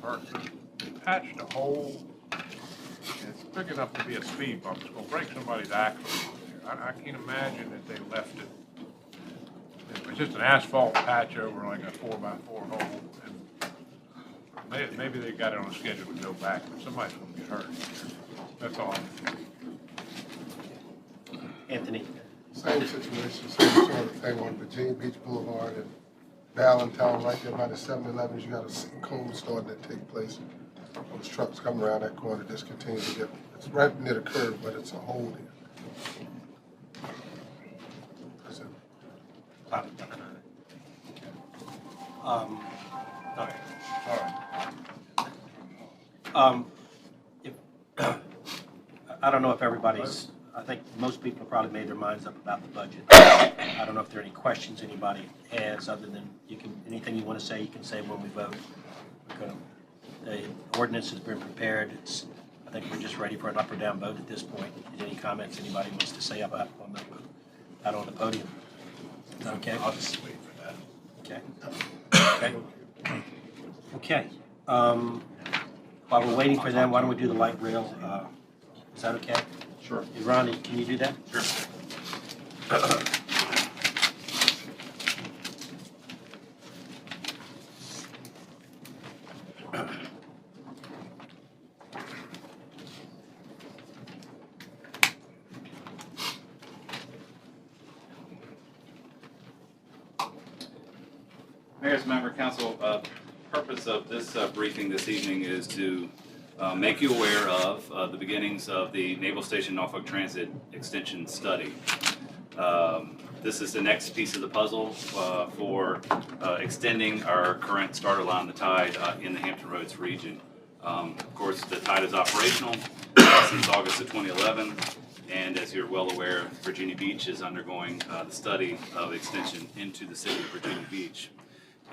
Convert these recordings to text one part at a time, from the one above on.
person patched a hole. It's big enough to be a speed bump. It's gonna break somebody's axle. I can't imagine that they left it. It was just an asphalt patch over like a 4x4 hole. And maybe they got it on a schedule to go back, but somebody's gonna get hurt. That's all. Anthony. Same situation, same sort of thing on Virginia Beach Boulevard and Allentown, right there by the 7-Elevens. You got a sinkhole starting to take place. Those trucks coming around that corner just continue to get, it's right near the curb, but it's a hole there. That's it. All right. All right. If, I don't know if everybody's, I think most people have probably made their minds up about the budget. I don't know if there are any questions anybody has other than anything you want to say, you can say when we vote. The ordinance has been prepared. I think we're just ready for an up or down vote at this point. Any comments anybody wants to say about out on the podium? Is that okay? I'll just wait for that. Okay. Okay. Okay. While we're waiting for them, why don't we do the light rail? Is that okay? Sure. Hey, Ronnie, can you do that? Sure. Mayor's member council, purpose of this briefing this evening is to make you aware of the beginnings of the Naval Station Norfolk Transit Extension Study. This is the next piece of the puzzle for extending our current starter line, the TIDE, in the Hampton Roads region. Of course, the TIDE is operational since August of 2011, and as you're well aware, Virginia Beach is undergoing the study of extension into the city of Virginia Beach.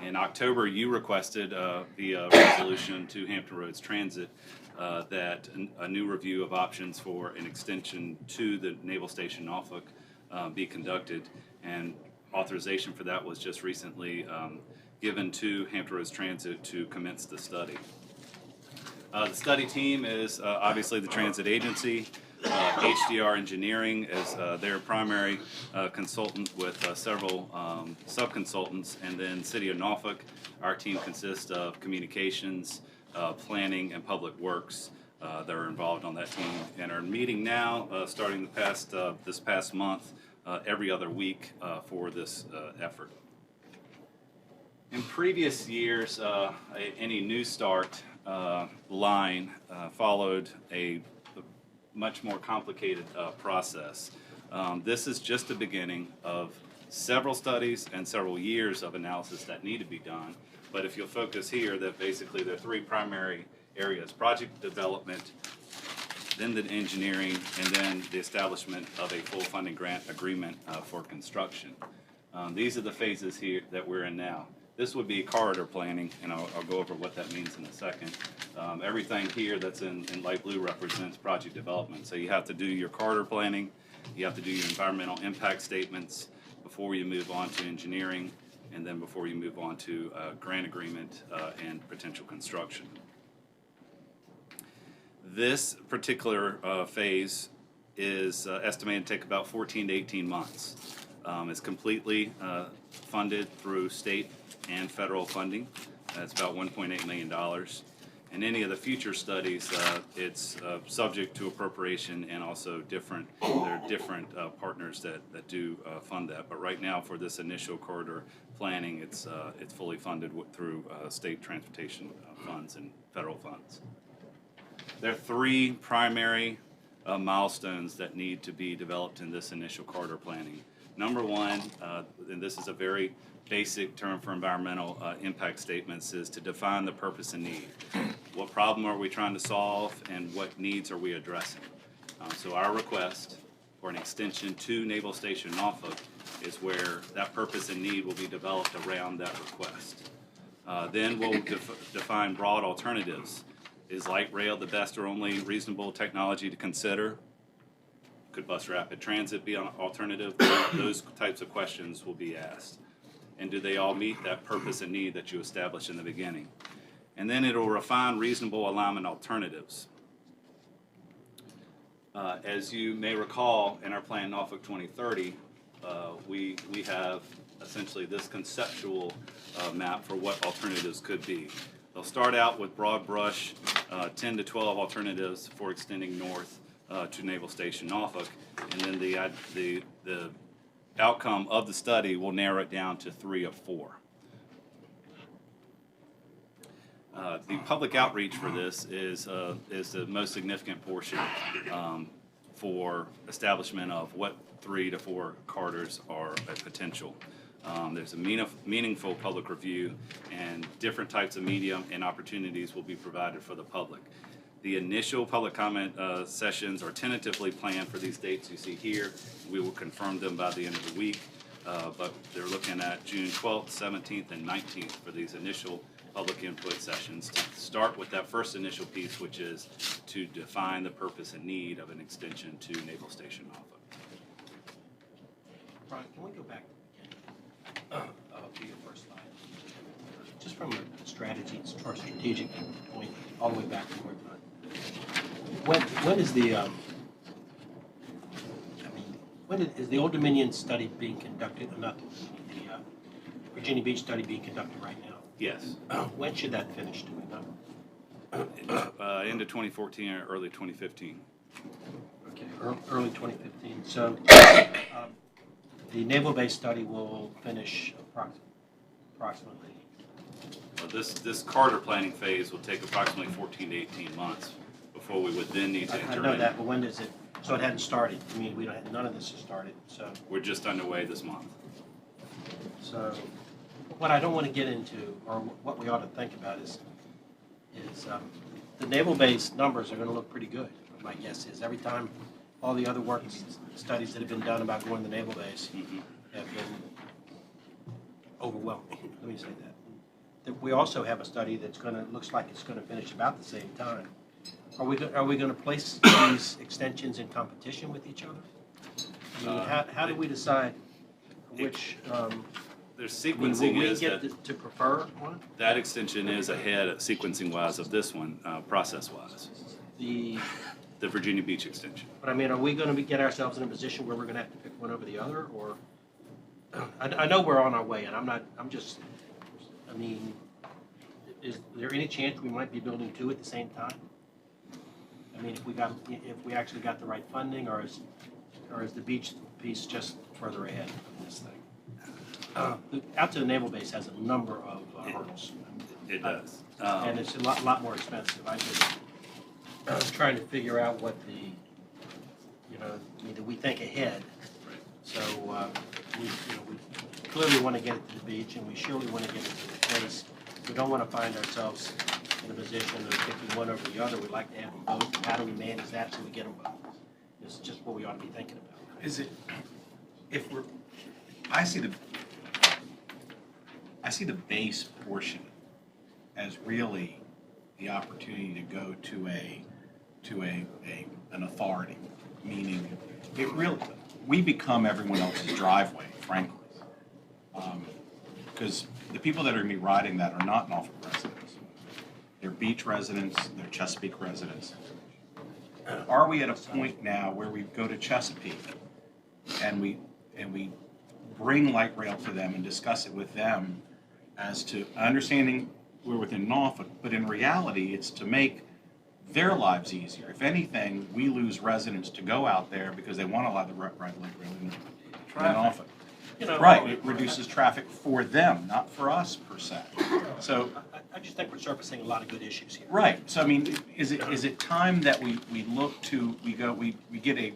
In October, you requested via resolution to Hampton Roads Transit that a new review of options for an extension to the Naval Station Norfolk be conducted, and authorization for that was just recently given to Hampton Roads Transit to commence the study. The study team is obviously the transit agency. HDR Engineering is their primary consultant with several sub-consultants, and then City of Norfolk. Our team consists of communications, planning, and public works that are involved on that team, and are meeting now, starting this past month, every other week for this effort. In previous years, any New Start line followed a much more complicated process. This is just the beginning of several studies and several years of analysis that need to be done. But if you'll focus here, that basically there are three primary areas: project development, then the engineering, and then the establishment of a full funding grant agreement for construction. These are the phases here that we're in now. This would be corridor planning, and I'll go over what that means in a second. Everything here that's in light blue represents project development. So you have to do your corridor planning, you have to do your environmental impact statements before you move on to engineering, and then before you move on to grant agreement and potential construction. This particular phase is estimated to take about 14 to 18 months. It's completely funded through state and federal funding. That's about $1.8 million. And any of the future studies, it's subject to appropriation, and also there are different partners that do fund that. But right now, for this initial corridor planning, it's fully funded through state transportation funds and federal funds. There are three primary milestones that need to be developed in this initial corridor planning. Number one, and this is a very basic term for environmental impact statements, is to define the purpose and need. What problem are we trying to solve, and what needs are we addressing? So our request for an extension to Naval Station Norfolk is where that purpose and need will be developed around that request. Then we'll define broad alternatives. Is light rail the best or only reasonable technology to consider? Could bus rapid transit be an alternative? Those types of questions will be asked. And do they all meet that purpose and need that you established in the beginning? And then it'll refine reasonable alignment alternatives. As you may recall, in our plan Norfolk 2030, we have essentially this conceptual map for what alternatives could be. They'll start out with broad brush, 10 to 12 alternatives for extending north to Naval Station Norfolk, and then the outcome of the study will narrow it down to 3 of 4. The public outreach for this is the most significant portion for establishment of what 3 to 4 corridors are a potential. There's a meaningful public review, and different types of media and opportunities will be provided for the public. The initial public comment sessions are tentatively planned for these dates you see here. We will confirm them by the end of the week, but they're looking at June 12th, 17th, and 19th for these initial public input sessions to start with that first initial piece, which is to define the purpose and need of an extension to Naval Station Norfolk. Brian, can we go back to your first slide? Just from a strategy or strategic point, all the way back to where when is the is the Old Dominion study being conducted? Not the Virginia Beach study being conducted right now? Yes. When should that finish? Do we know? End of 2014 or early 2015. Okay, early 2015. So the naval base study will finish approximately. Well, this Carter planning phase will take approximately 14 to 18 months before we would then need to enter I know in. that, but when does it? So it hadn't started. I mean, none of this has started. So We're just underway this month. So what I don't want to get into, or what we ought to think about is the naval base numbers are going to look pretty good. My guess is every time all the other work studies that have been done about going to the naval base have been overwhelming. Let me say that. We also have a study that's looks like it's going to finish about the same time. Are we going to place these extensions in competition with each other? I mean, how do we decide which? Their Will sequencing we is get that to prefer one? that extension is ahead sequencing-wise of this one, process-wise, the Virginia Beach extension. But I mean, are we going to get ourselves in a position where we're going to have to pick one over the other, or? I know we're on our way, and I mean, is there any chance we might be building 2 at the same time? I mean, if we actually got the right funding, or is the beach piece just further ahead of this thing? Out to the naval base has a number of hurdles. It does. And it's a lot more expensive. I'm trying to figure out what we think ahead. So we clearly want to get it to the beach, and we surely want to get it to the place. We don't want to find ourselves in a position of picking one over the other. We'd like to have them both. How do we manage that so we get them both? It's just what we ought to be thinking about. Is it, I see the base portion as really the opportunity to go to an authority, meaning we become everyone else's driveway, frankly. Because the people that are going to be riding that are not Norfolk residents. They're beach residents, they're Chesapeake residents. Are we at a point now where we go to Chesapeake and we bring light rail to them and discuss it with them as to understanding we're within Norfolk, but in reality it's to make their lives easier. If anything, we lose residents to go out there because they want to ride light rail in Norfolk. Right, it reduces traffic for them, not for us per se. So I just think we're surfacing a lot of good issues here. right. So I mean, is it time that we get it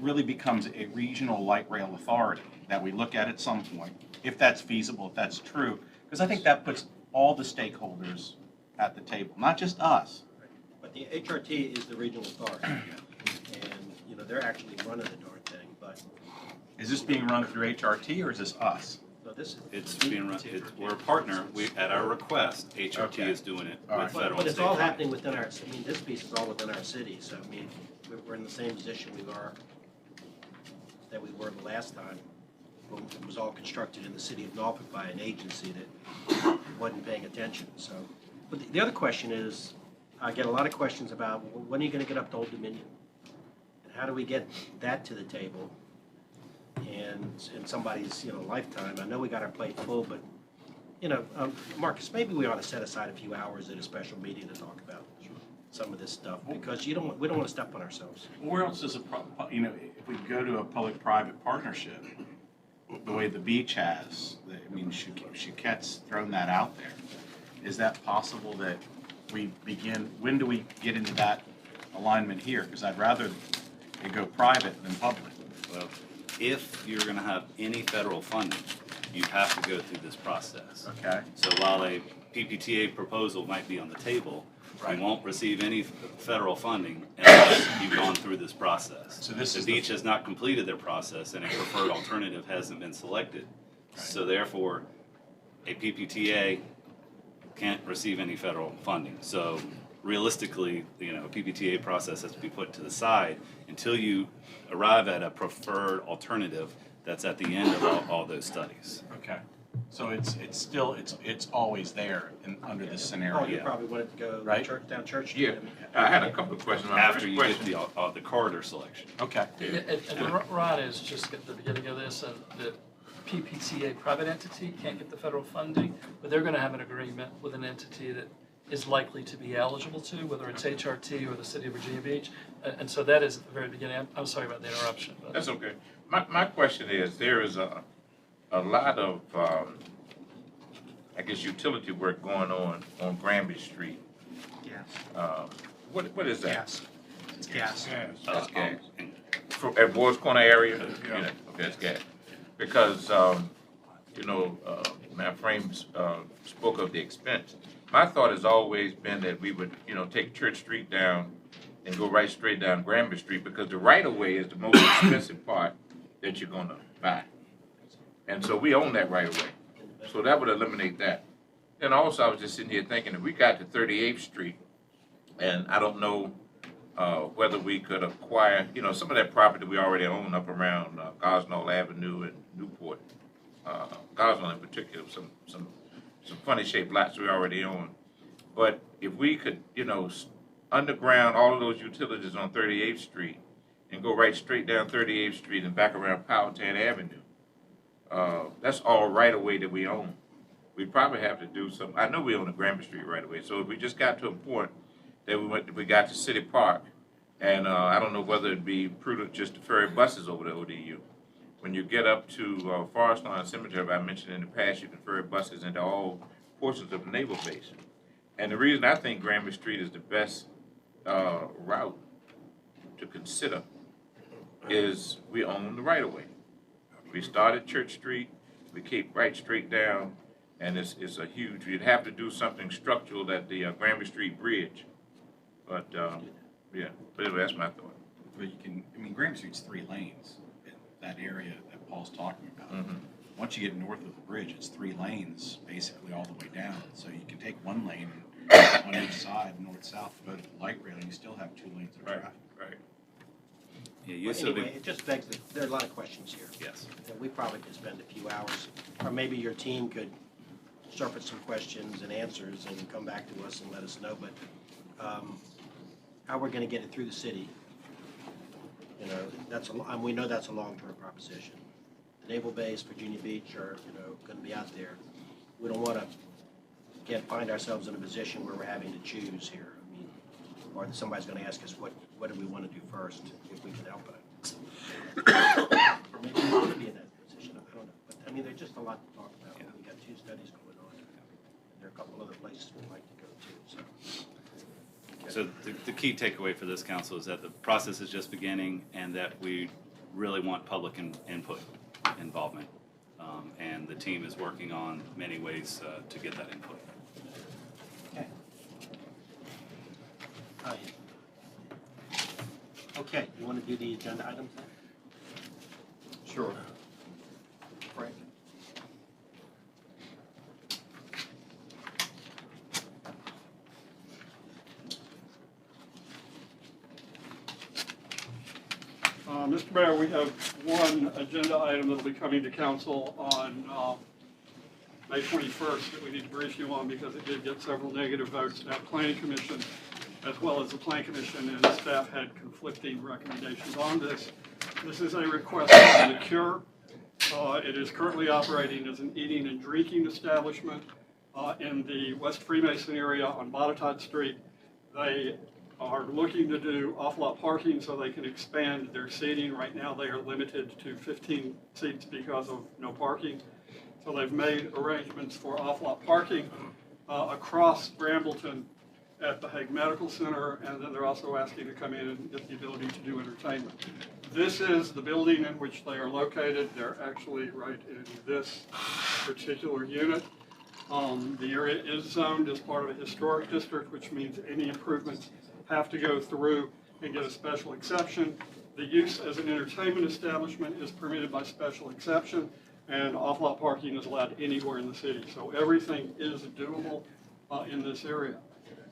really becomes a regional light rail authority that we look at some point, if that's feasible, if that's true, because I think that puts all the stakeholders at the table, not just us. But the HRT is the regional authority, and they're actually running the darn thing. But Is this being run through HRT or is this us? so this is It's being run. We're a partner. At our request, HRT Okay. is doing it All with right. federal But and it's state all funding. happening within our. I mean, this piece is all within our city. So I mean, we're in the same position we were the last time. When it was all constructed in the city of Norfolk by an agency that wasn't paying attention, so. But the other question is, I get a lot of questions about, well, when are you gonna get up to Old Dominion? And how do we get that to the table? And in somebody's, lifetime, I know we got our plate full, but, Marcus, maybe we ought to set aside a few hours at a special meeting to talk about some of this stuff, because we don't want to step on ourselves. Where else is if we go to a public-private partnership, the way the beach has, Chouquette's thrown that out there. Is that possible that we begin, when do we get into that alignment here? Because I'd rather it go private than public. Well, if you're going to have any federal funding, you have to go through this process. Okay. So while a PPTA proposal might be on the table, Right. you won't receive any federal funding unless you've gone through this process. So this the is beach has not completed their process, and a preferred alternative hasn't been selected. Right. So therefore, a PPTA can't receive any federal funding. So realistically, a PPTA process has to be put to the side until you arrive at a preferred alternative that's at the end of all those studies. Okay. So it's still always there under this scenario. Oh, you probably wanted to go Right. down Church Yeah, Street. I had a couple of questions. My After first you question- get the corridor selection. Okay. And Ron is just at the beginning of this, and the PPTA private entity can't get the federal funding, but they're gonna have an agreement with an entity that is likely to be eligible to, whether it's HRT or the city of Virginia Beach. And so that is at the very beginning. I'm sorry about the interruption, but. That's okay. My question is, there is a lot of, I guess, utility work going on Granby Street. Gas. What is that? Gas. It's gas. That's gas. And At Ward's Corner area? Yeah. Okay, that's gas. Because, Matt Frames spoke of the expense. My thought has always been that we would, take Church Street down and go right straight down Granby Street, because the right-of-way is the most expensive part that you're gonna buy. And so we own that right-of-way. So that would eliminate that. And also, I was just sitting here thinking, if we got to 38th Street, and I don't know whether we could acquire, some of that property we already own up around Gosnell Avenue and Newport. Gosnell in particular, some funny shaped lots we already own. But if we could, underground all of those utilities on 38th Street and go right straight down 38th Street and back around Powhatan Avenue, that's all right away that we own. We'd probably have to do some, I know we own the Granby Street right away, so if we just got to a point that we got to City Park, and I don't know whether it'd be prudent just to ferry buses over to ODU. When you get up to Forest Lawn Cemetery, I mentioned in the past, you can ferry buses into all portions of the naval base. And the reason I think Granby Street is the best route to consider is we own the right-of-way. We start at Church Street, we keep right straight down, and it's a huge, you'd have to do something structural at the Granby Street Bridge. But, yeah, but anyway, that's my thought. But Granby Street's 3 lanes in that area that Paul's talking about. Mhm. Once you get north of the bridge, it's 3 lanes basically all the way down. So you can take 1 lane on each side, north-south, go to the light rail, and you still have 2 lanes of Right, traffic. right. Yeah, you But still anyway, it just begs, there are a lot of questions here. yes. And we probably could spend a few hours, or maybe your team could surface some questions and answers and come back to us and let us know, but how we're gonna get it through the city, and we know that's a long-term proposition. The Naval Base, Virginia Beach are, gonna be out there. We don't wanna, find ourselves in a position where we're having to choose here. Or somebody's gonna ask us, what do we wanna do first, if we can help it. Or maybe we want to be in that position, I don't know. But, there's just a lot to talk about. Yeah. We got 2 studies going on. And there are a couple other places we'd like to go to, so. So the key takeaway for this council is that the process is just beginning, and that we really want public input, involvement. And the team is working on many ways to get that input. Okay. Okay, you want to do the agenda items then? Sure. Frank? Mr. Mayor, we have one agenda item that will be coming to council on May 21st that we need to brief you on because it did get several negative votes at Planning Commission, as well as the Planning Commission and staff had conflicting recommendations on this. This is a request from the Cure. It is currently operating as an eating and drinking establishment in the West Freemason area on Botetourt Street. They are looking to do off-lot parking so they can expand their seating. Right now they are limited to 15 seats because of no parking. So they've made arrangements for off-lot parking across Brambleton at the Hague Medical Center, and then they're also asking to come in and get the ability to do entertainment. This is the building in which they are located. They're actually right in this particular unit. The area is zoned as part of a historic district, which means any improvements have to go through and get a special exception. The use as an entertainment establishment is permitted by special exception, and off-lot parking is allowed anywhere in the city. So everything is doable in this area.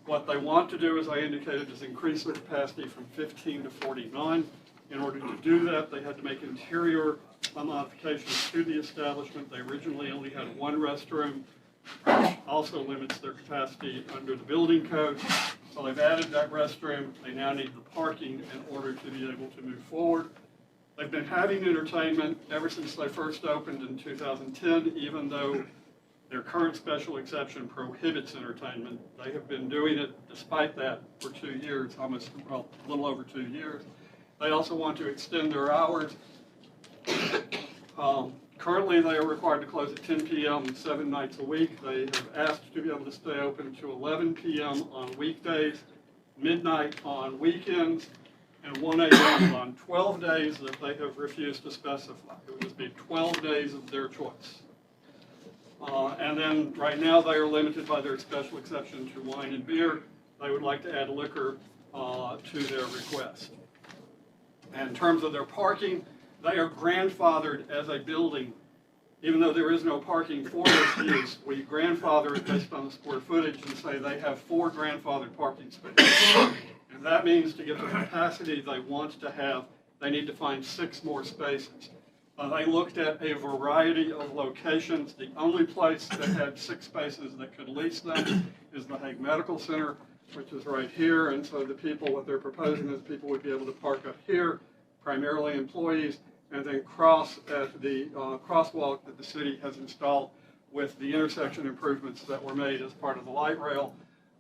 What they want to do, as I indicated, is increase their capacity from 15 to 49. In order to do that, they had to make interior modifications to the establishment. They originally only had one restroom, which also limits their capacity under the building code. So they've added that restroom. They now need the parking in order to be able to move forward. They've been having entertainment ever since they first opened in 2010, even though their current special exception prohibits entertainment. They have been doing it despite that for 2 years, almost, well, a little over 2 years. They also want to extend their hours. Currently, they are required to close at 10 p.m. 7 nights a week. They have asked to be able to stay open to 11 p.m. on weekdays, midnight on weekends, and 1 a.m. on 12 days that they have refused to specify. It would just be 12 days of their choice. And then right now they are limited by their special exception to wine and beer. They would like to add liquor to their request. And in terms of their parking, they are grandfathered as a building. Even though there is no parking for this use, we grandfather it based on the square footage and say they have 4 grandfathered parking spaces. And that means to get the capacity they want to have, they need to find 6 more spaces. They looked at a variety of locations. The only place that had 6 spaces that could lease them is the Hague Medical Center, which is right here. And so the people, what they're proposing is people would be able to park up here, primarily employees, and then cross at the crosswalk that the city has installed with the intersection improvements that were made as part of the light rail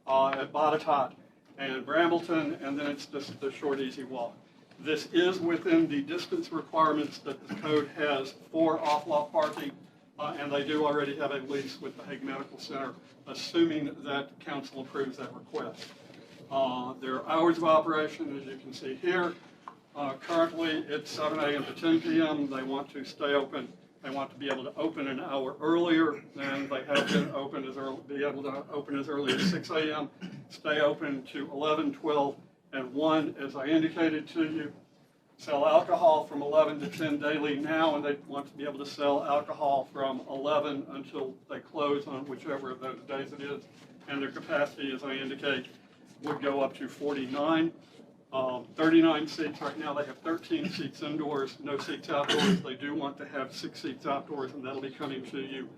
at Botetourt and Brambleton, and then it's just the short, easy walk. This is within the distance requirements that the code has for off-lot parking, and they do already have a lease with the Hague Medical Center, assuming that council approves that request. Their hours of operation, as you can see here, currently it's 7 a.m. to 10 p.m. They want to stay open. They want to be able to open an hour earlier than they have been open, be able to open as early as 6 a.m., stay open to 11, 12, and 1, as I indicated to you. Sell alcohol from 11 to 10 daily now, and they want to be able to sell alcohol from 11 until they close on whichever of those days it is. And their capacity, as I indicate, would go up to 49. 39 seats right now. They have 13 seats indoors, no seats outdoors. They do want to have 6 seats outdoors, and that'll be coming to you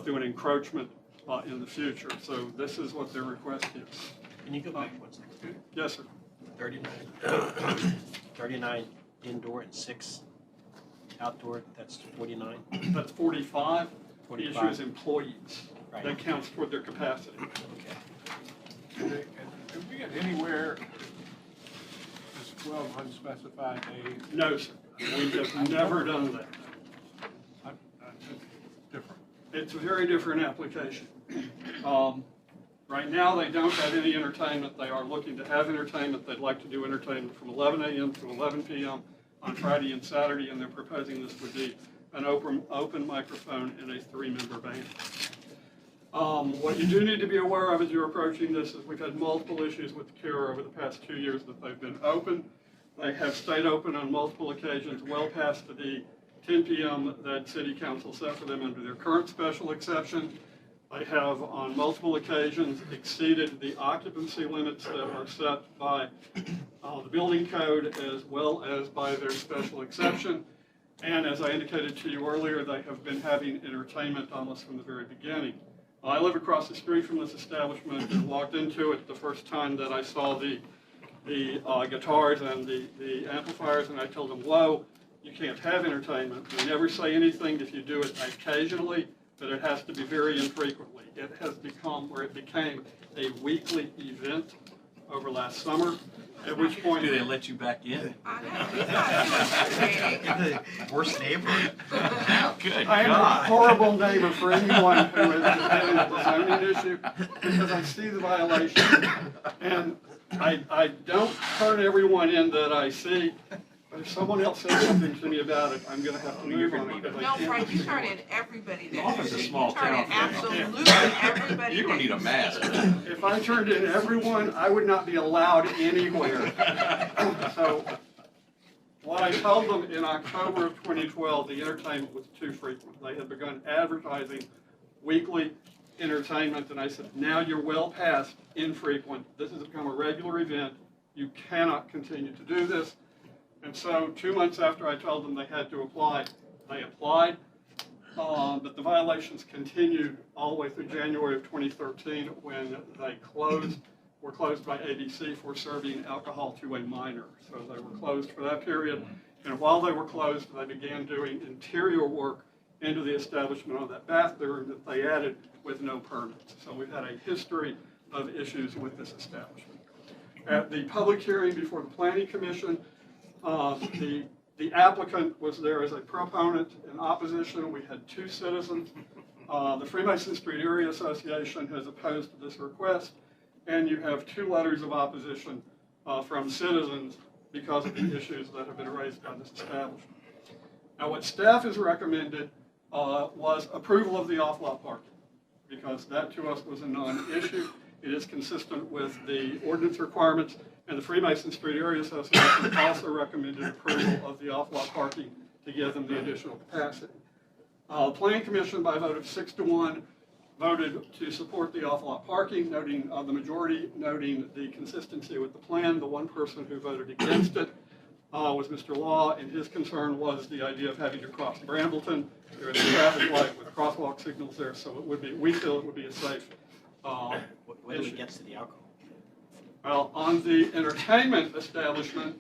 through an encroachment in the future. So this is what their request is. Can you go back one second? Yes, sir. 39 indoor and 6 outdoor, that's 49? That's 45. 45. The issue is employees. Right. That counts toward their capacity. Okay. Can we get anywhere this 12 unspecified days? No, sir. We have never done that. It's different. It's a very different application. Right now, they don't have any entertainment. They are looking to have entertainment. They'd like to do entertainment from 11 a.m. to 11 p.m. on Friday and Saturday, and they're proposing this would be an open microphone and a 3-member band. What you do need to be aware of as you're approaching this is we've had multiple issues with the Cure over the past 2 years that they've been open. They have stayed open on multiple occasions, well past the 10 p.m. that City Council set for them under their current special exception. They have, on multiple occasions, exceeded the occupancy limits that are set by the building code as well as by their special exception. And as I indicated to you earlier, they have been having entertainment almost from the very beginning. I live across the street from this establishment and walked into it the first time that I saw the guitars and the amplifiers, and I told them, whoa, you can't have entertainment. We never say anything if you do it occasionally, but it has to be very infrequently. It has become, or it became, a weekly event over last summer, at which point... Do they let you back in? I know, he's not Worst neighbor. Good I am a God. horrible neighbor for anyone who is dealing with the zoning issue, because I see the violation, and I don't turn everyone in that I see, but if someone else says something to me about it, I'm gonna have to move on it, because I No, can't. Frank, you turn in everybody that Office you is see. small You turn in town. absolutely everybody. You're gonna that need you a see. mask. If I turned in everyone, I would not be allowed anywhere. So, what I told them in October of 2012, the entertainment was too frequent. They had begun advertising weekly entertainment, and I said, now you're well past infrequent. This has become a regular event. You cannot continue to do this. And so 2 months after I told them they had to apply, they applied. But the violations continued all the way through January of 2013 when they were closed by ABC for serving alcohol to a minor. So they were closed for that period. And while they were closed, they began doing interior work into the establishment on that bathroom that they added with no permits. So we've had a history of issues with this establishment. At the public hearing before the Planning Commission, the applicant was there as a proponent. In opposition, we had 2 citizens. The Freemason Street Area Association has opposed this request, and you have 2 letters of opposition from citizens because of the issues that have been raised by this establishment. Now, what staff has recommended was approval of the off-lot parking, because that to us was a non-issue. It is consistent with the ordinance requirements, and the Freemason Street Area Association also recommended approval of the off-lot parking to give them the additional capacity. The Planning Commission, by a vote of 6-1, voted to support the off-lot parking, noting the majority noting the consistency with the plan. The one person who voted against it was Mr. Law, and his concern was the idea of having to cross Brambleton. There is a traffic light with crosswalk signals there, so it would be, we feel it would be a safe When issue. it gets to the alcohol. Well, on the entertainment establishment,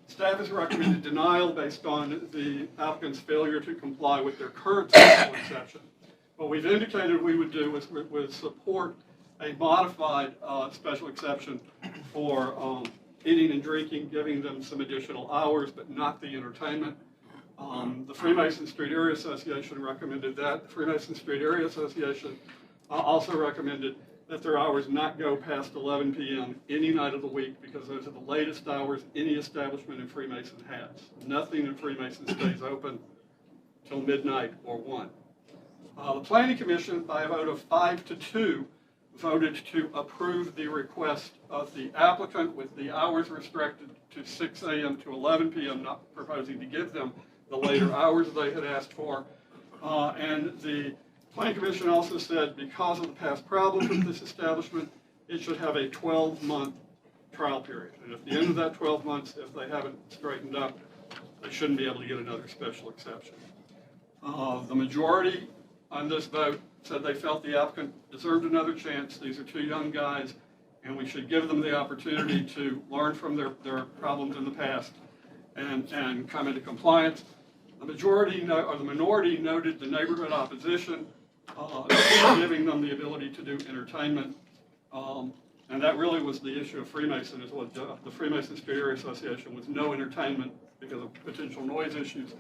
staff has recommended denial based on the applicant's failure to comply with their current special exception. What we've indicated we would do was support a modified special exception for eating and drinking, giving them some additional hours, but not the entertainment. The Freemason Street Area Association recommended that. The Freemason Street Area Association also recommended that their hours not go past 11 p.m. any night of the week, because those are the latest hours any establishment in Freemason has. Nothing in Freemason stays open till midnight or 1. The Planning Commission, by a vote of 5-2, voted to approve the request of the applicant with the hours restricted to 6 a.m. to 11 p.m., not proposing to give them the later hours they had asked for. And the Planning Commission also said because of the past problems with this establishment, it should have a 12-month trial period. And at the end of that 12 months, if they haven't straightened up, they shouldn't be able to get another special exception. The majority on this vote said they felt the applicant deserved another chance. These are 2 young guys, and we should give them the opportunity to learn from their problems in the past and come into compliance. The minority noted the neighborhood opposition, giving them the ability to do entertainment. And that really was the issue of Freemason, is what the Freemason Street Area Association was no entertainment because of potential noise issues.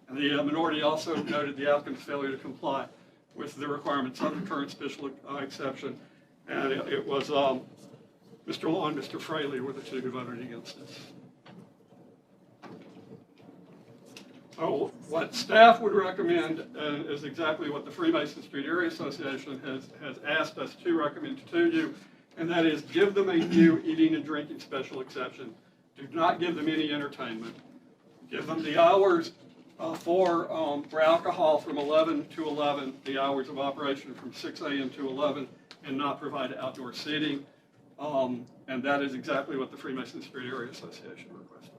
And the minority also noted the applicant's failure to comply with the requirements of the current special exception. And it was Mr. Law and Mr. Fraley were the 2 who voted against this. So what staff would recommend is exactly what the Freemason Street Area Association has asked us to recommend to you, and that is give them a new eating and drinking special exception. Do not give them any entertainment. Give them the hours for alcohol from 11 to 11, the hours of operation from 6 a.m. to 11, and not provide outdoor seating. And that is exactly what the Freemason Street Area Association requested.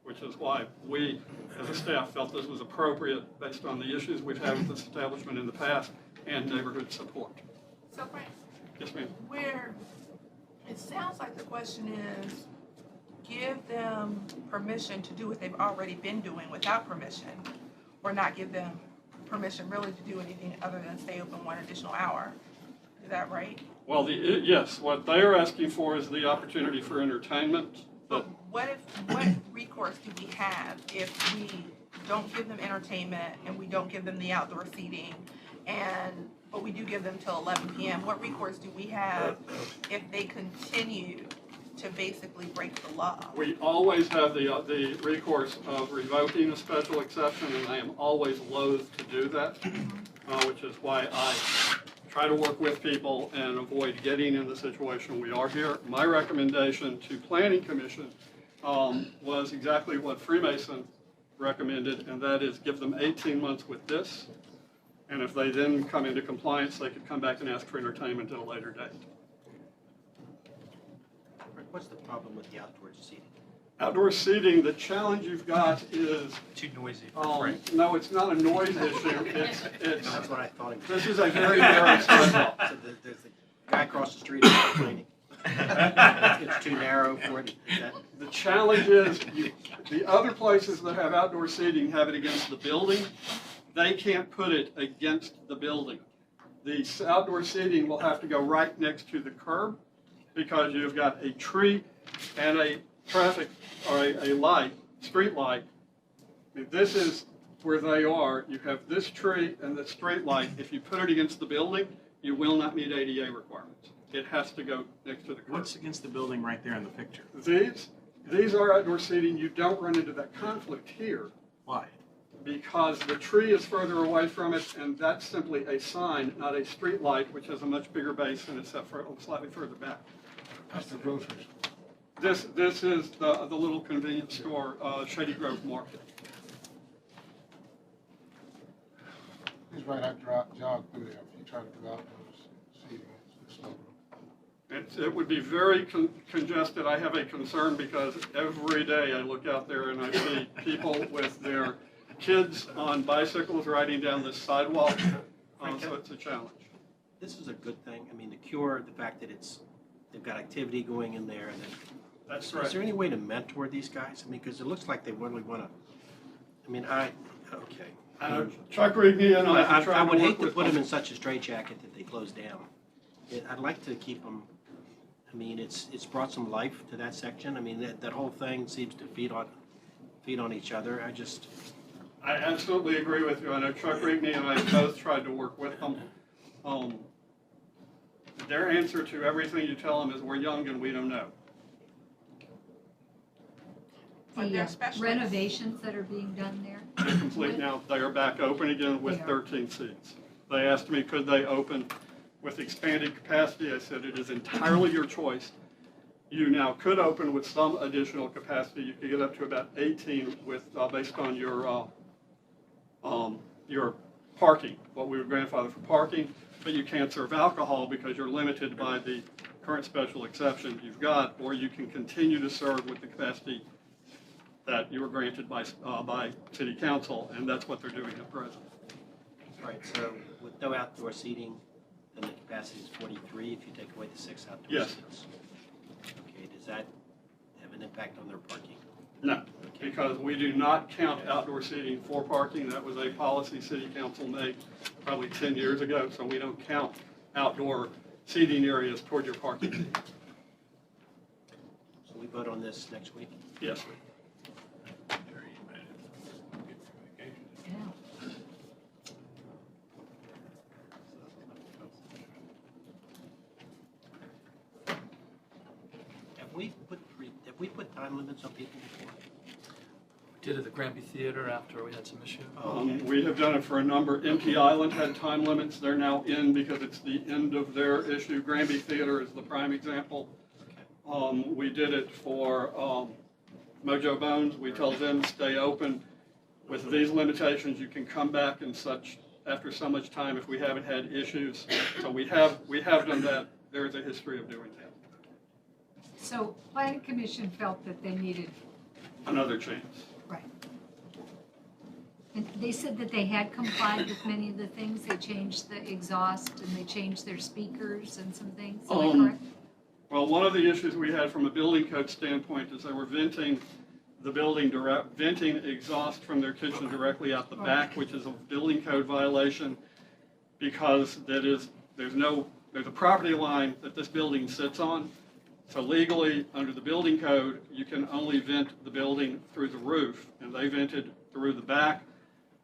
which is why we, as a staff, felt this was appropriate based on the issues we've had with this establishment in the past and neighborhood support. So Frank, Yes, ma'am. where, it sounds like the question is, give them permission to do what they've already been doing without permission, or not give them permission really to do anything other than stay open one additional hour. Is that right? Well, yes, what they are asking for is the opportunity for entertainment. But what recourse do we have if we don't give them entertainment and we don't give them the outdoor seating but we do give them till 11 p.m.? What recourse do we have if they continue to basically break the law? We always have the recourse of revoking a special exception, and I am always loath to do that, which is why I try to work with people and avoid getting in the situation we are here. My recommendation to Planning Commission was exactly what Freemason recommended, and that is give them 18 months with this, and if they then come into compliance, they could come back and ask for entertainment at a later date. What's the problem with the outdoor seating? Outdoor seating, the challenge you've got is, Too noisy for Frank. no, it's not a noise issue. It's That's what I thought it was. this is a very narrow sidewalk. So there's a guy across the street who's complaining. It's too narrow for it. Is that? The challenge is, the other places that have outdoor seating have it against the building. They can't put it against the building. The outdoor seating will have to go right next to the curb because you've got a tree and a traffic, or a light, street light. I mean, this is where they are. You have this tree and the street light. If you put it against the building, you will not meet ADA requirements. It has to go next to the curb. What's against the building right there in the picture? These are outdoor seating. You don't run into that conflict here Why? because the tree is further away from it, and that's simply a sign, not a street light, which has a much bigger base and it's set for slightly further back. That's the grocery. This is the little convenience store, Shady Grove Market. He's right, I jog through there, if you try to do outdoors seating, it's no room. It would be very congested. I have a concern because every day I look out there and I see people with their kids on bicycles riding down this sidewalk, so it's a challenge. This is a good thing. I mean, the cure, the fact that they've got activity going in there, and then. That's Is there any way to mentor these guys? I mean, because it looks like they really want to, I mean, okay. Chuck Rigney and I have tried I would to hate work to with put them them. in such a straitjacket that they close down. I'd like to keep them, I mean, it's brought some life to that section. I mean, that whole thing seems to feed on each other. I absolutely agree with you. I know Chuck Rigney and I both tried to work with them. Their answer to everything you tell them is, we're young and we don't know. But The they're specialists. renovations that are being done there? They're complete now. They are back open again with They are. 13 seats. They asked me, could they open with expanded capacity? I said, it is entirely your choice. You now could open with some additional capacity. You could get up to about 18 with, based on your parking, what we would grandfather for parking, but you can't serve alcohol because you're limited by the current special exception you've got, or you can continue to serve with the capacity that you were granted by city council, and that's what they're doing at present. Right, so with no outdoor seating, then the capacity is 43 if you take away the 6 outdoor Yes. seats. Okay, does that have an impact on their parking? No, because we do not count outdoor seating for parking. That was a policy city council made probably 10 years ago, so we don't count outdoor seating areas toward your parking. So we vote on this next week? Yes. Yeah. Have we put time limits on people before? We did at the Granby Theater after we had some issue. We have done it for a number. MP Island had time limits. They're now in because it's the end of their issue. Granby Theater is the prime example. We did it for Mojo Bones. We tell them stay open. With these limitations, you can come back and such after so much time if we haven't had issues. So we have done that. There is a history of doing that. So Planning Commission felt that they needed another chance. Right. And they said that they had complied with many of the things. They changed the exhaust and they changed their speakers and some things. Am I correct? Well, one of the issues we had from a building code standpoint is they were venting venting exhaust from their kitchen directly out the back, which is a building code violation because there's a property line that this building sits on. So legally, under the building code, you can only vent the building through the roof, and they vented through the back.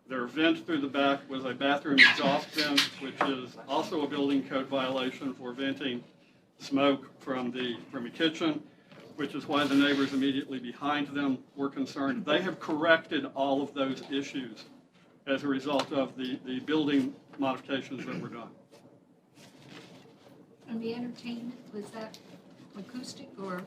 Their vent through the back was a bathroom exhaust vent, which is also a building code violation for venting smoke from a kitchen, which is why the neighbors immediately behind them were concerned. They have corrected all of those issues as a result of the building modifications that were done. And the entertainment, was that acoustic or?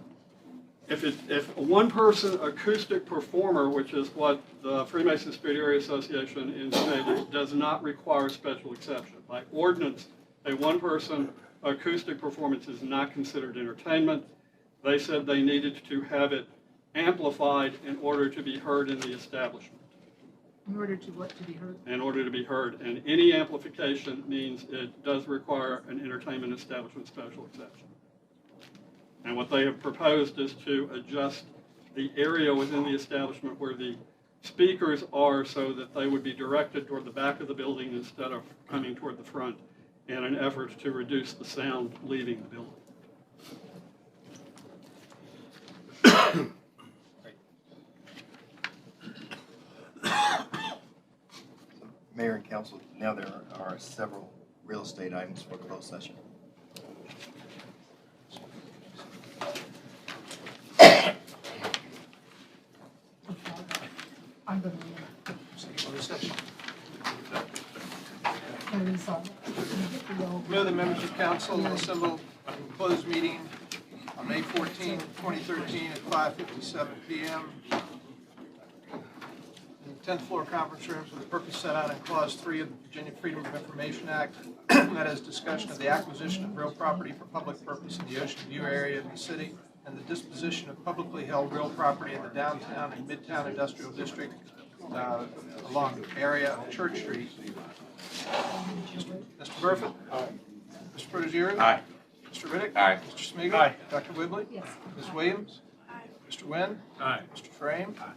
If a one-person acoustic performer, which is what the Freemason Street Area Association indicated, does not require special exception. By ordinance, a one-person acoustic performance is not considered entertainment. They said they needed to have it amplified in order to be heard in the establishment. In order to what, to be heard? In order to be heard. And any amplification means it does require an entertainment establishment special exception. And what they have proposed is to adjust the area within the establishment where the speakers are so that they would be directed toward the back of the building instead of coming toward the front in an effort to reduce the sound leaving the building. Mayor and council, now there are several real estate items for closed session. I'm going to. Move the members of council assemble in closed meeting on May 14, 2013 at 5:57 p.m. in the 10th floor conference room for the purpose set out in Clause 3 of the Virginia Freedom of Information Act. That is discussion of the acquisition of real property for public purpose in the Ocean View area of the city and the disposition of publicly held real property in the downtown and midtown industrial district along the area of Church Street. Mr. Burford? Aye. Mr. Prozieri? Aye. Mr. Riddick? Aye. Mr. Smigiel? Aye. Dr. Whibley? Yes. Ms. Williams? Aye. Mr. Wynn? Aye. Mr. Frame? Aye.